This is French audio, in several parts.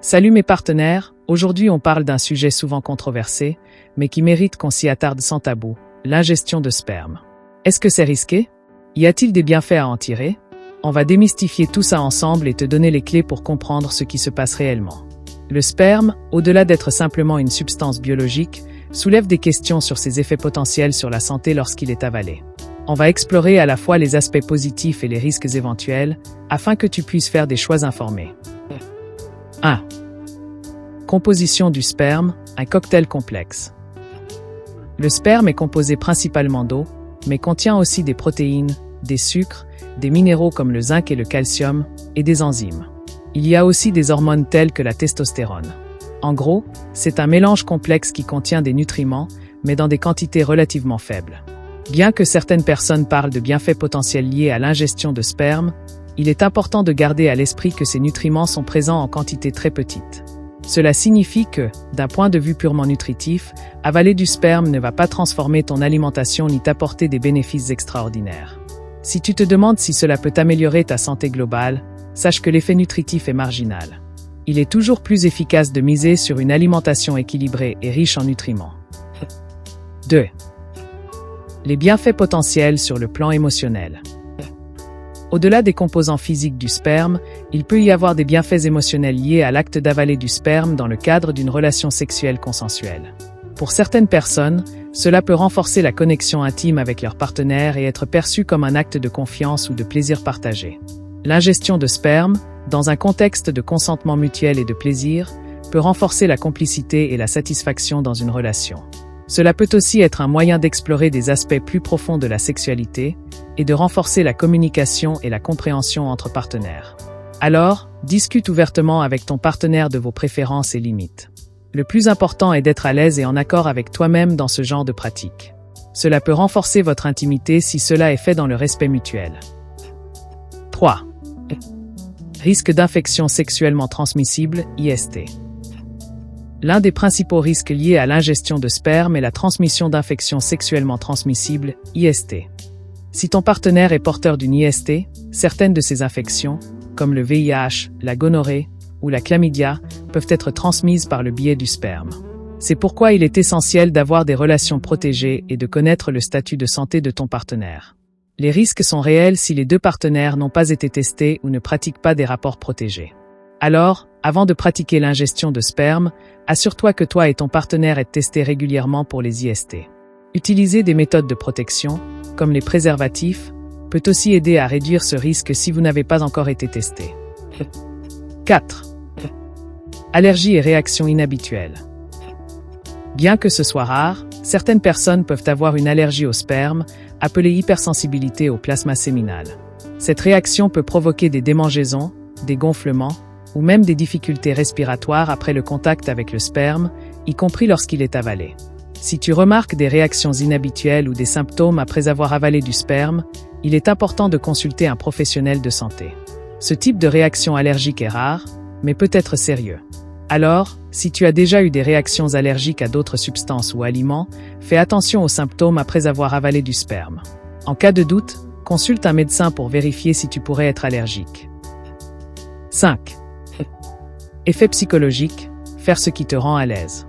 Salut mes partenaires, aujourd'hui on parle d'un sujet souvent controversé, mais qui mérite qu'on s'y attarde sans tabou, l'ingestion de sperme. Est-ce que c'est risqué? Y a-t-il des bienfaits à en tirer? On va démystifier tout ça ensemble et te donner les clés pour comprendre ce qui se passe réellement. Le sperme, au-delà d'être simplement une substance biologique, soulève des questions sur ses effets potentiels sur la santé lorsqu'il est avalé. On va explorer à la fois les aspects positifs et les risques éventuels, afin que tu puisses faire des choix informés. 1. Composition du sperme, un cocktail complexe. Le sperme est composé principalement d'eau, mais contient aussi des protéines, des sucres, des minéraux comme le zinc et le calcium, et des enzymes. Il y a aussi des hormones telles que la testostérone. En gros, c'est un mélange complexe qui contient des nutriments, mais dans des quantités relativement faibles. Bien que certaines personnes parlent de bienfaits potentiels liés à l'ingestion de sperme, il est important de garder à l'esprit que ces nutriments sont présents en quantité très petite. Cela signifie que, d'un point de vue purement nutritif, avaler du sperme ne va pas transformer ton alimentation ni t'apporter des bénéfices extraordinaires. Si tu te demandes si cela peut améliorer ta santé globale, sache que l'effet nutritif est marginal. Il est toujours plus efficace de miser sur une alimentation équilibrée et riche en nutriments. 2. Les bienfaits potentiels sur le plan émotionnel. Au-delà des composants physiques du sperme, il peut y avoir des bienfaits émotionnels liés à l'acte d'avaler du sperme dans le cadre d'une relation sexuelle consensuelle. Pour certaines personnes, cela peut renforcer la connexion intime avec leur partenaire et être perçu comme un acte de confiance ou de plaisir partagé. L'ingestion de sperme, dans un contexte de consentement mutuel et de plaisir, peut renforcer la complicité et la satisfaction dans une relation. Cela peut aussi être un moyen d'explorer des aspects plus profonds de la sexualité et de renforcer la communication et la compréhension entre partenaires. Alors, discute ouvertement avec ton partenaire de vos préférences et limites. Le plus important est d'être à l'aise et en accord avec toi-même dans ce genre de pratique. Cela peut renforcer votre intimité si cela est fait dans le respect mutuel. 3. Risque d'infection sexuellement transmissible, IST. L'un des principaux risques liés à l'ingestion de sperme est la transmission d'infections sexuellement transmissibles, IST. Si ton partenaire est porteur d'une IST, certaines de ces infections, comme le VIH, la gonorrhée ou la chlamydia, peuvent être transmises par le biais du sperme. C'est pourquoi il est essentiel d'avoir des relations protégées et de connaître le statut de santé de ton partenaire. Les risques sont réels si les deux partenaires n'ont pas été testés ou ne pratiquent pas des rapports protégés. Alors, avant de pratiquer l'ingestion de sperme, assure-toi que toi et ton partenaire êtes testés régulièrement pour les IST. Utiliser des méthodes de protection, comme les préservatifs, peut aussi aider à réduire ce risque si vous n'avez pas encore été testé. 4. Allergies et réactions inhabituelles. Bien que ce soit rare, certaines personnes peuvent avoir une allergie au sperme, appelée hypersensibilité au plasma séminal. Cette réaction peut provoquer des démangeaisons, des gonflements, ou même des difficultés respiratoires après le contact avec le sperme, y compris lorsqu'il est avalé. Si tu remarques des réactions inhabituelles ou des symptômes après avoir avalé du sperme, il est important de consulter un professionnel de santé. Ce type de réaction allergique est rare, mais peut être sérieux. Alors, si tu as déjà eu des réactions allergiques à d'autres substances ou aliments, fais attention aux symptômes après avoir avalé du sperme. En cas de doute, consulte un médecin pour vérifier si tu pourrais être allergique. 5. Effet psychologique, faire ce qui te rend à l'aise.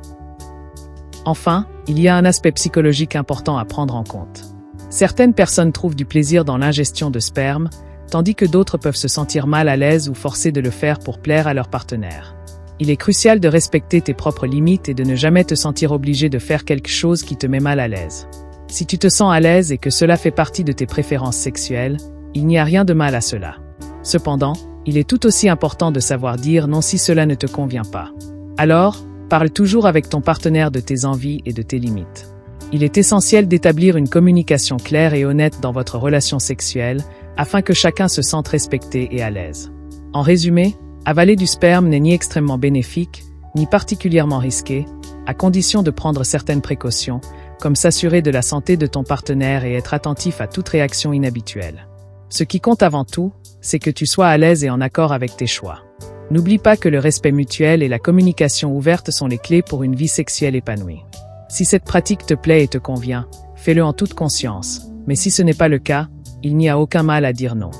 Enfin, il y a un aspect psychologique important à prendre en compte. Certaines personnes trouvent du plaisir dans l'ingestion de sperme, tandis que d'autres peuvent se sentir mal à l'aise ou forcés de le faire pour plaire à leur partenaire. Il est crucial de respecter tes propres limites et de ne jamais te sentir obligé de faire quelque chose qui te met mal à l'aise. Si tu te sens à l'aise et que cela fait partie de tes préférences sexuelles, il n'y a rien de mal à cela. Cependant, il est tout aussi important de savoir dire non si cela ne te convient pas. Alors, parle toujours avec ton partenaire de tes envies et de tes limites. Il est essentiel d'établir une communication claire et honnête dans votre relation sexuelle, afin que chacun se sente respecté et à l'aise. En résumé, avaler du sperme n'est ni extrêmement bénéfique, ni particulièrement risqué, à condition de prendre certaines précautions, comme s'assurer de la santé de ton partenaire et être attentif à toute réaction inhabituelle. Ce qui compte avant tout, c'est que tu sois à l'aise et en accord avec tes choix. N'oublie pas que le respect mutuel et la communication ouverte sont les clés pour une vie sexuelle épanouie. Si cette pratique te plaît et te convient, fais-le en toute conscience, mais si ce n'est pas le cas, il n'y a aucun mal à dire non.